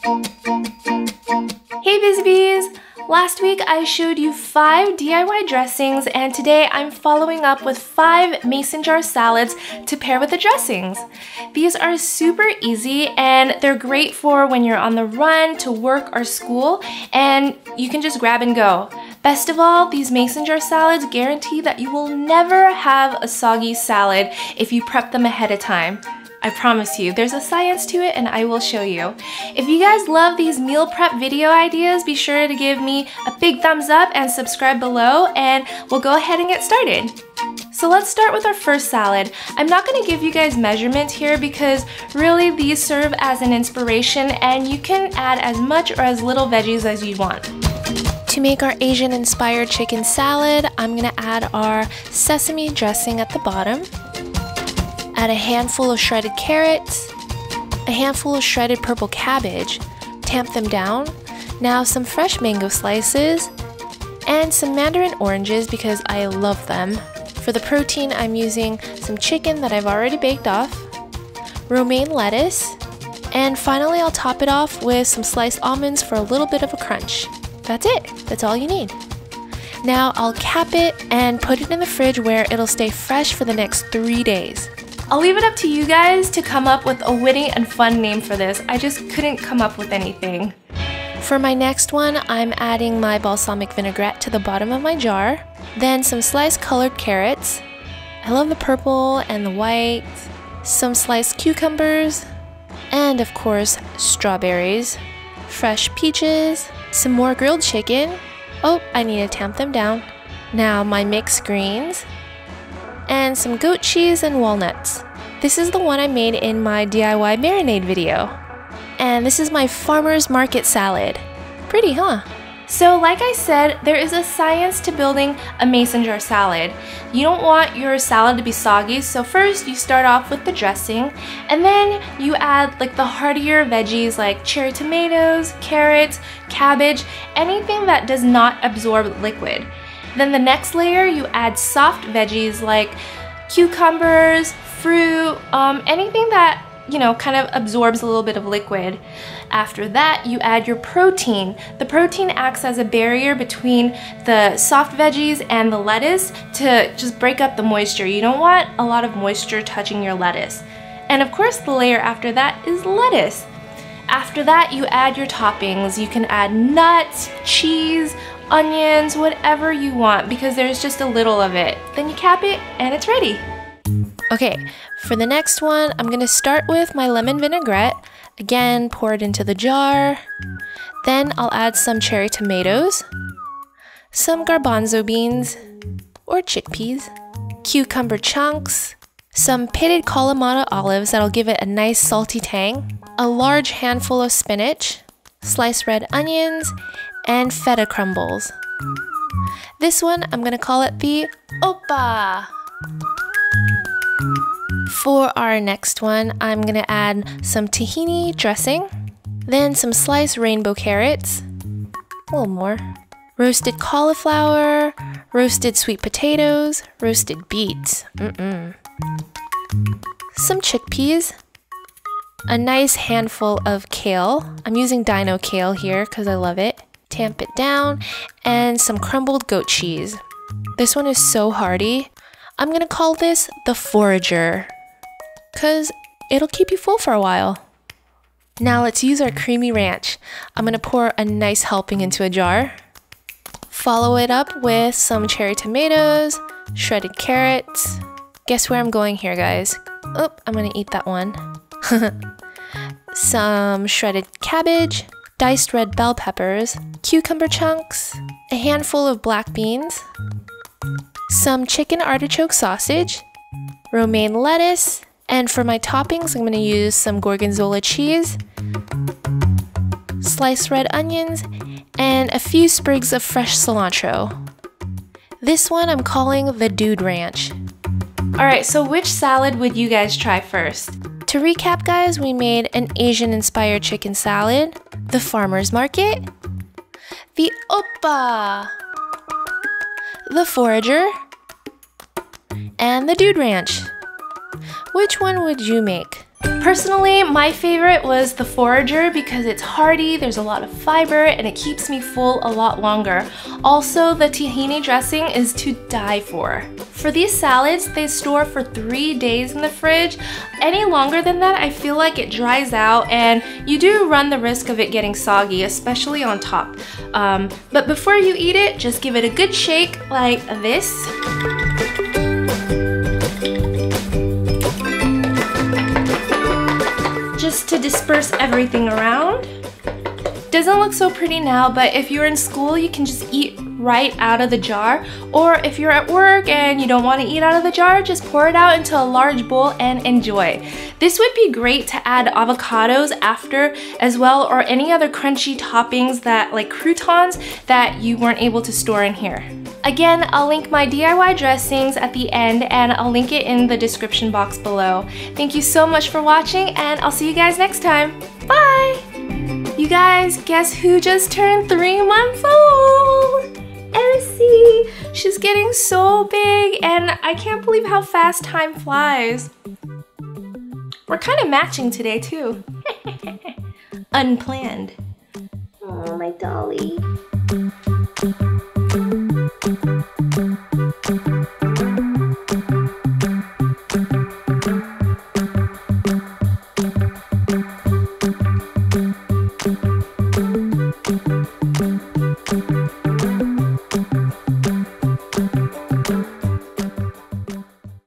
Hey Busy Bees! Last week I showed you 5 DIY dressings and today I'm following up with 5 mason jar salads to pair with the dressings. These are super easy and they're great for when you're on the run to work or school and you can just grab and go. Best of all, these mason jar salads guarantee that you will never have a soggy salad if you prep them ahead of time. I promise you, there's a science to it and I will show you. If you guys love these meal prep video ideas, be sure to give me a big thumbs up and subscribe below and we'll go ahead and get started. So let's start with our first salad. I'm not going to give you guys measurements here because really these serve as an inspiration and you can add as much or as little veggies as you want. To make our Asian inspired chicken salad, I'm going to add our sesame dressing at the bottom. Add a handful of shredded carrots, a handful of shredded purple cabbage, tamp them down, now some fresh mango slices, and some mandarin oranges because I love them. For the protein, I'm using some chicken that I've already baked off, romaine lettuce, and finally I'll top it off with some sliced almonds for a little bit of a crunch. That's it. That's all you need. Now I'll cap it and put it in the fridge where it'll stay fresh for the next 3 days. I'll leave it up to you guys to come up with a witty and fun name for this. I just couldn't come up with anything. For my next one, I'm adding my balsamic vinaigrette to the bottom of my jar, then some sliced colored carrots. I love the purple and the white, some sliced cucumbers, and of course, strawberries, fresh peaches, some more grilled chicken. Oh, I need to tamp them down. Now my mixed greens, and some goat cheese and walnuts. This is the one I made in my DIY marinade video. And this is my farmer's market salad. Pretty, huh? So like I said, there is a science to building a mason jar salad. You don't want your salad to be soggy, so first you start off with the dressing, and then you add like the heartier veggies like cherry tomatoes, carrots, cabbage, anything that does not absorb liquid. Then the next layer, you add soft veggies like cucumbers, fruit, anything that, you know, kind of absorbs a little bit of liquid. After that, you add your protein. The protein acts as a barrier between the soft veggies and the lettuce to just break up the moisture. You don't want a lot of moisture touching your lettuce. And of course, the layer after that is lettuce. After that, you add your toppings. You can add nuts, cheese, onions, whatever you want because there's just a little of it. Then you cap it and it's ready. Okay, for the next one, I'm gonna start with my lemon vinaigrette. Again, pour it into the jar. Then I'll add some cherry tomatoes, some garbanzo beans or chickpeas, cucumber chunks, some pitted Kalamata olives that'll give it a nice salty tang, a large handful of spinach, sliced red onions, and feta crumbles. This one, I'm gonna call it the Oppa. For our next one, I'm gonna add some tahini dressing, then some sliced rainbow carrots, a little more, roasted cauliflower, roasted sweet potatoes, roasted beets, some chickpeas, a nice handful of kale. I'm using dino kale here because I love it. Tamp it down, and some crumbled goat cheese. This one is so hearty. I'm gonna call this the Forager because it'll keep you full for a while. Now let's use our creamy ranch. I'm gonna pour a nice helping into a jar. Follow it up with some cherry tomatoes, shredded carrots. Guess where I'm going here, guys? Oh, I'm gonna eat that one. Some shredded cabbage, diced red bell peppers, cucumber chunks, a handful of black beans, some chicken artichoke sausage, romaine lettuce, and for my toppings, I'm going to use some gorgonzola cheese, sliced red onions, and a few sprigs of fresh cilantro. This one I'm calling the Dude Ranch. Alright, so which salad would you guys try first? To recap, guys, we made an Asian-inspired chicken salad, the farmer's market, the Oppa, the Forager, and the Dude Ranch. Which one would you make? Personally, my favorite was the Forager because it's hearty, there's a lot of fiber, and it keeps me full a lot longer. Also, the tahini dressing is to die for. For these salads, they store for 3 days in the fridge. Any longer than that, I feel like it dries out and you do run the risk of it getting soggy, especially on top. But before you eat it, just give it a good shake like this. Just to disperse everything around. Doesn't look so pretty now, but if you're in school, you can just eat right out of the jar. Or if you're at work and you don't want to eat out of the jar, just pour it out into a large bowl and enjoy. This would be great to add avocados after as well, or any other crunchy toppings that like croutons that you weren't able to store in here. Again, I'll link my DIY dressings at the end and I'll link it in the description box below. Thank you so much for watching and I'll see you guys next time. Bye! You guys, guess who just turned 3 months old? Elsie! She's getting so big and I can't believe how fast time flies. We're kind of matching today too. Unplanned. Oh, my dolly.